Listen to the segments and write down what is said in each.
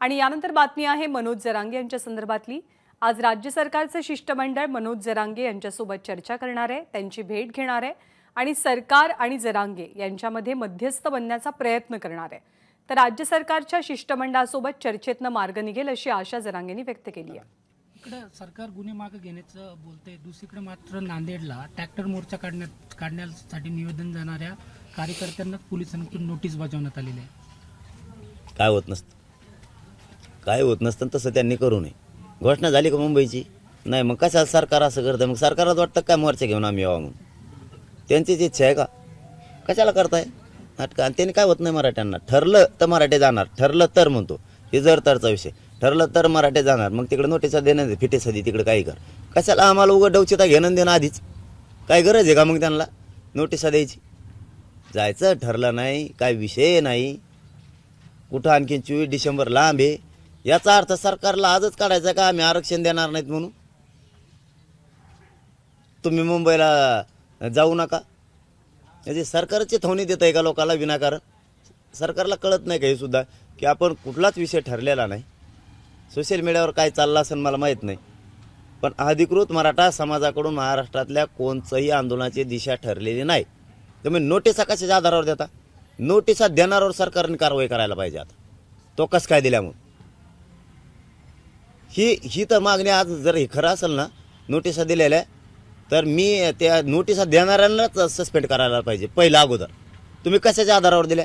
आणि यानंतर बातमी आहे मनोज जरांगे यांच्या संदर्भातली। आज राज्य सरकारचे शिष्टमंडळ मनोज जरांगे यांच्यासोबत चर्चा करणार आहे, त्यांची भेट घेणार आहे आणि सरकार आणि जरांगे यांच्यामध्ये मध्यस्थ बनण्याचा प्रयत्न करणार आहे। तर राज्य सरकारच्या शिष्टमंडळासोबत चर्चेतनं मार्ग निघेल अशी आशा जरांगेंनी व्यक्त केली आहे। इकडे सरकार गुन्हे मागे घेण्याचं बोलते, दुसरीकडे मात्र नांदेडला ट्रॅक्टर मोर्चा काढण्यासाठी निवेदन जाणाऱ्या कार्यकर्त्यांना पोलिसांकडून नोटीस बजावण्यात आलेली आहे। काय होत नसतं तसं त्यांनी करू नये। घोषणा झाली का मुंबईची? नाही, मग कशाला सरकार असं करतं? मग सरकारला वाटतं काय मोर्चा घेऊन आम्ही यावं म्हणून? त्यांचीच इच्छा आहे का? कशाला करताय नाटक? आणि त्यांनी काय होत नाही मराठ्यांना। ठरलं तर मराठे जाणार, ठरलं तर म्हणतो, हे जर तरचा विषय, ठरलं तर मराठे जाणार। मग तिकडे नोटिसा देणं फिटे सदी तिकडे काही कर, कशाला आम्हाला उघड डवचिता घेणं देणं आधीच काय गरज आहे का मग त्यांना नोटिसा द्यायची? जायचं ठरलं नाही, काय विषय नाही, कुठं आणखीन 24 डिसेंबर लांब आहे। याचा अर्थ सरकारला आजच काढायचा का आम्ही आरक्षण देणार नाहीत म्हणून? तुम्ही मुंबईला जाऊ नका म्हणजे सरकारची थवणी देत आहे का लोकांना विनाकारण? सरकारला कळत नाही का हे सुद्धा की आपण कुठलाच विषय ठरलेला नाही। सोशल मीडियावर काय चाललं असेल मला माहीत नाही, पण अधिकृत मराठा समाजाकडून महाराष्ट्रातल्या कोणत्याही आंदोलनाची दिशा ठरलेली नाही। तुम्ही नोटिसा कशाच्या आधारावर देता? नोटिसा देणाऱ्यावर सरकारने कारवाई करायला पाहिजे। आता तो कसं काय दिल्या म्हणून ही तर मागणी आज जर हे खरं असेल ना, नोटिसा दिलेल्या, तर मी त्या नोटिसा देणाऱ्यांनाच सस्पेंड करायला पाहिजे पहिला अगोदर। तुम्ही कशाच्या आधारावर दिल्या?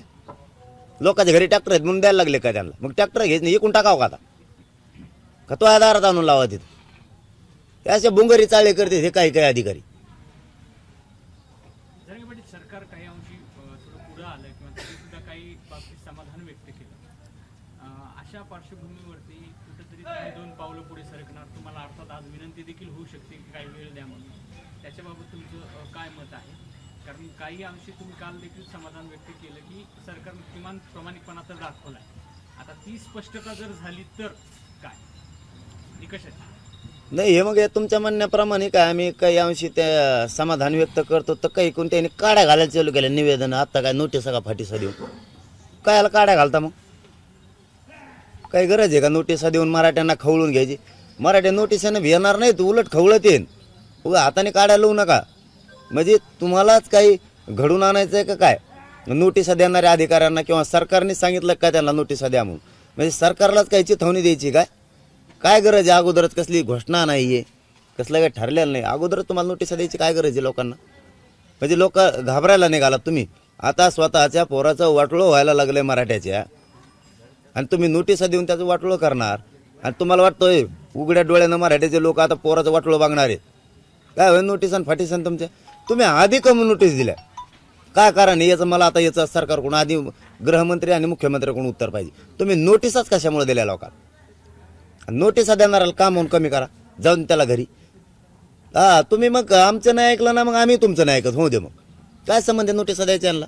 लोकांच्या घरी ट्रॅक्टर आहेत म्हणून द्यायला लागले का त्यांना? मग ट्रॅक्टर घ्यायचं इकून टाकावं का आता? का तो आधारात आणून लावा तिथं? असे बुंगरी चाळे करते हे काही काही अधिकारी। सरकार काही अंशी थोडं पुढे आलं किंवा तरी सुद्धा काही बाबतीत समाधान व्यक्त केलं। अशा पार्श्वभूमीवरती कुठेतरी तुम्ही 2 पावलं पुढे सरकणार, तुम्हाला अर्थात आज विनंती देखील होऊ शकते की काही वेळ द्या म्हणून, त्याच्याबाबत तुमचं काय मत आहे? कारण काही अंशी तुम्ही काल देखील समाधान व्यक्त केलं की सरकारने किमान प्रामाणिकपणा तर दाखवला आहे, आता ती स्पष्टता जर झाली तर काय निकषाची? नाही, हे मग तुमच्या म्हणण्याप्रमाणे काय आम्ही काही अंशी त्या समाधान व्यक्त करतो, तर काही कोणत्याने काड्या घालायला चालू केल्या निवेदन। आता काय नोटिसा का फाटीसा देऊन कायला काड्या घालता? मग काही गरज आहे का नोटिसा देऊन मराठ्यांना खवळून घ्यायची? मराठ्या नोटिसाने भेटणार नाहीत, उलट खवळत येईन। उगा हाताने काड्या लावू नका, म्हणजे तुम्हालाच काही घडून आणायचं आहे का काय? नोटिसा देणाऱ्या अधिकाऱ्यांना किंवा सरकारने सांगितलं का त्यांना नोटिसा द्या म्हणून? म्हणजे सरकारलाच काही चिथावणी द्यायची काय गरज आहे? अगोदरच कसली घोषणा नाही आहे, कसलं काही ठरलेलं नाही, अगोदरच तुम्हाला नोटिसा द्यायची काय गरज आहे लोकांना? म्हणजे लोक घाबरायला निघालात तुम्ही। आता स्वतःच्या पोराचं वाटोळं व्हायला लागलंय मराठ्याच्या, आणि तुम्ही नोटिसा देऊन त्याचं वाटोळं करणार, आणि तुम्हाला वाटतंय उघड्या डोळ्यानं मराठ्याचे लोक आता पोराचं वाटोळं बघणार आहेत? काय होईल नोटिसन फाटीसन तुमच्या? तुम्ही आधी कमी नोटीस दिल्या काय कारण? याचं मला आता याचं सरकारकडून आधी गृहमंत्री आणि मुख्यमंत्र्याकडून उत्तर पाहिजे। तुम्ही नोटिसाच कशामुळे दिल्या लोकांना? नोटिसा देणाऱ्याला काम म्हणून कमी करा, जाऊन त्याला घरी। तुम्ही मग आमचं नाही ऐकलं ना, मग आम्ही तुमचं नाही ऐकत होऊ दे। मग काय संबंध नोटिसा द्यायच्या यांना?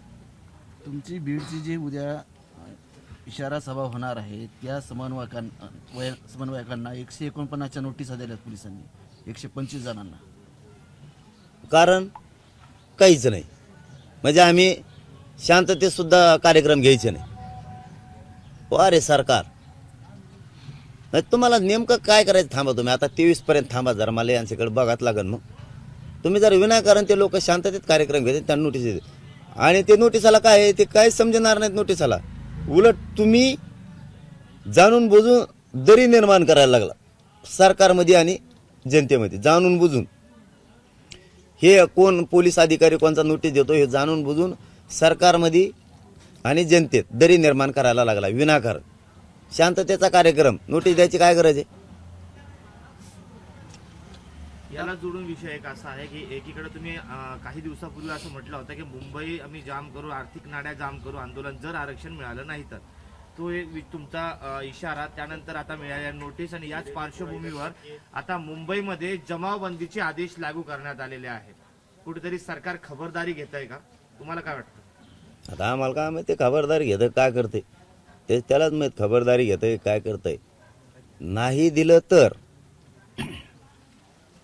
तुमची बीडची जी उद्या इशारा सभा होणार आहे त्या समन्वयकांना 149च्या नोटिसा दिल्यात पोलिसांनी, 125 जणांना। कारण काहीच नाही, म्हणजे आम्ही शांततेत सुद्धा कार्यक्रम घ्यायचे नाही। अरे सरकार, तुम्हाला नेमकं काय करायचं थांबा तुम्ही आता 23 पर्यंत थांबा जरा, मला यांच्याकडे बघायला लागेल। मग तुम्ही जर विनाकारण ते लोक शांततेत कार्यक्रम घेते त्यांना नोटीस देते, आणि ते नोटिसाला काय आहे ते काय समजणार नाहीत नोटिसाला। उलट तुम्ही जाणून बुजून दरी निर्माण करायला लागला सरकारमध्ये आणि जनतेमध्ये, जाणून बुजून। हे कोण पोलीस अधिकारी कोणता नोटीस देतो हे जाणून बुजून सरकारमध्ये आणि जनतेत दरी निर्माण करायला लागला विनाकारण। शांततेचा कार्यक्रम नोटीस द्यायची काय गरज आहे? याला जोडून विषय एक असा आहे की एकीकडे तुम्ही काही दिवसापूर्वी असं म्हटलं होतं की मुंबई आम्ही जाम करू, आर्थिक नाड्या जाम करू आंदोलन, जर आरक्षण मिळालं नाही तर। तो एक तुमचा इशारा, त्यानंतर आता मिळालेल्या नोटीस, आणि याच पार्श्वभूमीवर आता मुंबईमध्ये जमावबंदीचे आदेश लागू करण्यात आलेले आहेत। कुठेतरी सरकार खबरदारी घेत आहे का? तुम्हाला काय वाटतं? आता आम्हाला काय माहिती खबरदारी घेतं काय करते ते त्यालाच माहित, खबरदारी घेतंय काय करतंय। नाही दिलं तर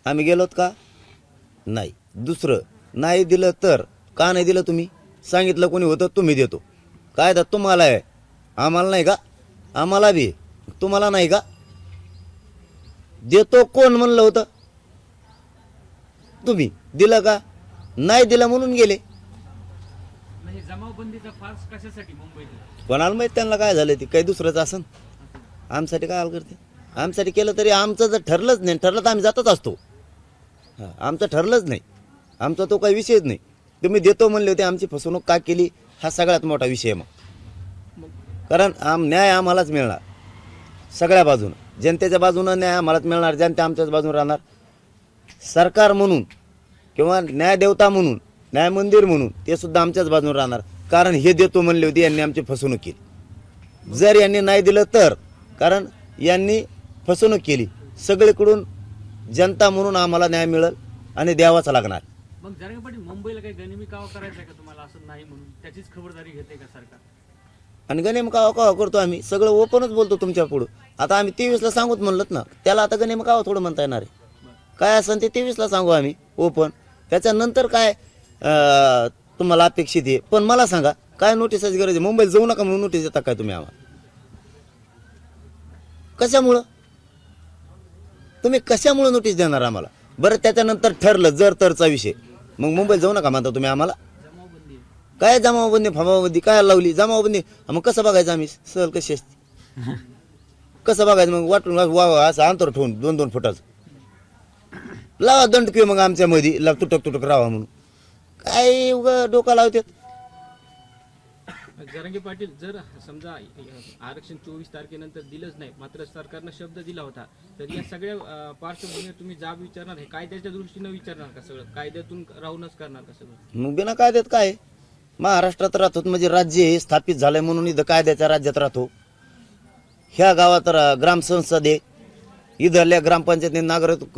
आम्ही गेलोत का? नाही। दुसरं नाही दिलं तर का नाही दिलं? तुम्ही सांगितलं कोणी होतं तुम्ही देतो, काय तर तुम्हाला आहे आम्हाला नाही का? आम्हाला बी तुम्हाला नाही का? देतो कोण म्हणलं होतं? तुम्ही दिलं का? नाही दिलं म्हणून गेले. म्हणजे जमावबंदीचा फार्स कशासाठी मुंबईत? कोणाला माहित त्यांना काय झालं ते, काही दुसरंच असन. आमच्यासाठी काय हाल करते? आमच्यासाठी केलं तरी आमचं जर ठरलंच नाही, ठरलं तर आम्ही जातच असतो. हां, आमचं ठरलंच नाही, आमचा तो काही विषयच नाही. तुम्ही देतो म्हणले होते, आमची फसवणूक का केली हा सगळ्यात मोठा विषय आहे. मग कारण न्याय आम्हालाच मिळणार सगळ्या बाजूनं. जनतेच्या बाजूनं न्याय आम्हालाच मिळणार, जनता आमच्याच बाजून राहणार. सरकार म्हणून किंवा न्यायदेवता म्हणून, न्याय मंदिर म्हणून ते सुद्धा आमच्याच बाजून राहणार. कारण हे देतो म्हणले होते, यांनी आमची फसवणूक केली. जर यांनी नाही दिलं तर, कारण यांनी फसवणूक केली. सगळीकडून जनता म्हणून आम्हाला न्याय मिळेल आणि द्यावाच लागणार. मग जरांगे पाटील, मुंबईला काही गनिमी कावा करायचा आहे का तुम्हाला? असं नाही म्हणून त्याचीच खबरदारी घेते का सरकार? आणि गनेम कावा करतो आम्ही, सगळं ओपनच बोलतो तुमच्या पुढं. आता आम्ही 23ला सांगूत म्हणलं ना, त्याला आता गनेम कावा थोडं म्हणता येणार आहे? काय असेल ते 23ला सांगू आम्ही ओपन. त्याच्यानंतर काय तुम्हाला अपेक्षित आहे. पण मला सांगा, काय नोटिसाची गरज आहे? मुंबईला जाऊ नका म्हणून नोटीस देता काय तुम्ही आम्हाला? कशामुळं तुम्ही कशामुळं नोटीस देणार आम्हाला? बरं, त्याच्यानंतर ठरलं जर तरचा विषय, मग मुंबईला जाऊ नका म्हणता तुम्ही आम्हाला? काय जमावबंदी फमावबंदी काय लावली? जमावबंदी मग कसं बघायचं आम्ही? सहल कशी असते कसं बघायचं? मग वाटून असं अंतर ठेवून 2-2 फुटाचं लावा दंडकी, मग आमच्या मध्ये तुटक तुटक राहा म्हणून. काय उगा डोका लावतात? जरांगे पाटील, जर समजा आरक्षण 24 तारखेनंतर दिलंच नाही, मात्र सरकारनं शब्द दिला होता, तर या सगळ्या पार्श्वभूमीवर तुम्ही जाब विचारणार? हे कायद्याच्या दृष्टीनं विचारणार का? सगळं कायद्यातून राहूनच करणार का सगळं? मग बिना कायद्यात काय? महाराष्ट्रात राहतो म्हणजे राज्य हे स्थापित झालंय म्हणून इथं कायद्याच्या राज्यात राहतो. ह्या गावात ग्रामसंसद आहे, इथल्या ग्रामपंचायतीने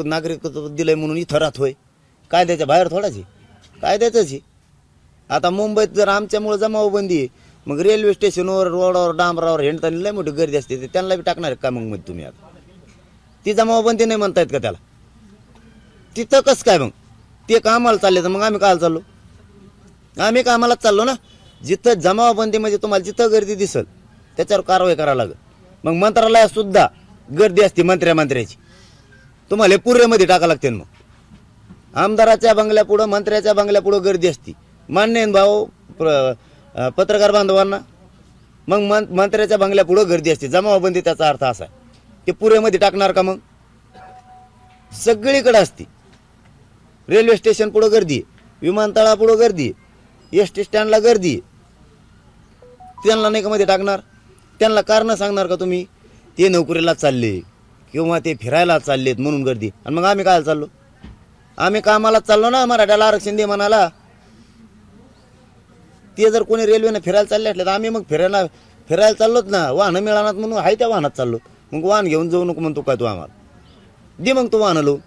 नागरिकत्व दिलंय म्हणून इथं राहतोय. कायद्याच्या बाहेर थोडाच आहे, कायद्याचंच आहे. आता मुंबईत जर आमच्यामुळे जमावबंदी आहे, मग रेल्वे स्टेशनवर, रोडावर, डांबरावर हिंडताना लय मोठी गर्दी असते, त्यांना बी टाकणार का मग मध्ये तुम्ही? आता ती जमावबंदी नाही म्हणतायत का त्याला? तिथं कसं काय मग? ते कामाला चालले तर मग आम्ही कायला चाललो? आम्ही कामालाच चाललो ना. जिथं जमावबंदी म्हणजे तुम्हाला जिथं गर्दी दिसल त्याच्यावर कारवाई करावं लागेल. मग मंत्रालयात सुद्धा गर्दी असते मंत्र्याची, तुम्हाला हे पुऱ्यामध्ये टाकावं लागते. मग आमदाराच्या बंगल्यापुढं, मंत्र्याच्या बंगल्यापुढं गर्दी असते. मान्य आहे भाऊ पत्रकार बांधवांना? मग मंत्र्याच्या बंगल्यापुढं गर्दी असते. जमावबंदी त्याचा अर्थ असा आहे, ते पुऱ्यामध्ये टाकणार का? मग सगळीकडे असते. रेल्वे स्टेशन पुढं गर्दी आहे, विमानतळापुढं गर्दी आहे, एस टी स्टँडला गर्दी आहे. त्यांना नाही का मध्ये टाकणार? त्यांना कारण सांगणार का तुम्ही? ते नोकरीला चालले किंवा ते फिरायला चाललेत म्हणून गर्दी. आणि मग आम्ही काय चाललो? आम्ही कामाला चाललो ना, मराठ्याला आरक्षण दे म्हणाला. ते जर कोणी रेल्वेने फिरायला चालले असले तर आम्ही मग फिरायला चाललोच ना. वाहनं मिळणार म्हणून आहे त्या वाहनात चाललो. मग वाहन घेऊन जाऊ नको म्हणतो काय तू आम्हाला? दे मग तू वाहनं लो,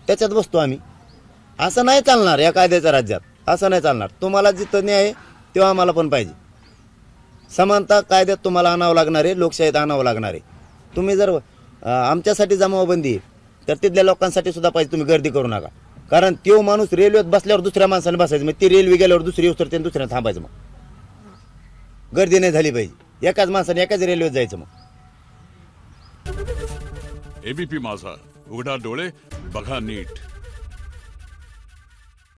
त्याच्यात बसतो आम्ही. असं नाही चालणार या कायद्याच्या राज्यात, असं नाही चालणार. तुम्हाला जिथं न्याय आहे तेव्हा आम्हाला पण पाहिजे. समानता कायद्यात तुम्हाला आणावं लागणार आहे, लोकशाहीत आणावं लागणार आहे. तुम्ही जर आमच्यासाठी जमावबंदी तर तिथल्या लोकांसाठी सुद्धा पाहिजे. तुम्ही गर्दी करू नका, कारण तो माणूस रेल्वेत बसल्यावर दुसऱ्या माणसाने बसायचं, मग ती रेल्वे गेल्यावर दुसरी येऊ तर त्याने दुसऱ्याने थांबायचं. मग गर्दी नाही झाली पाहिजे, एकाच माणसाने एकाच रेल्वेत जायचं. मग एबीपी माझा, उघडा डोळे बघा नीट.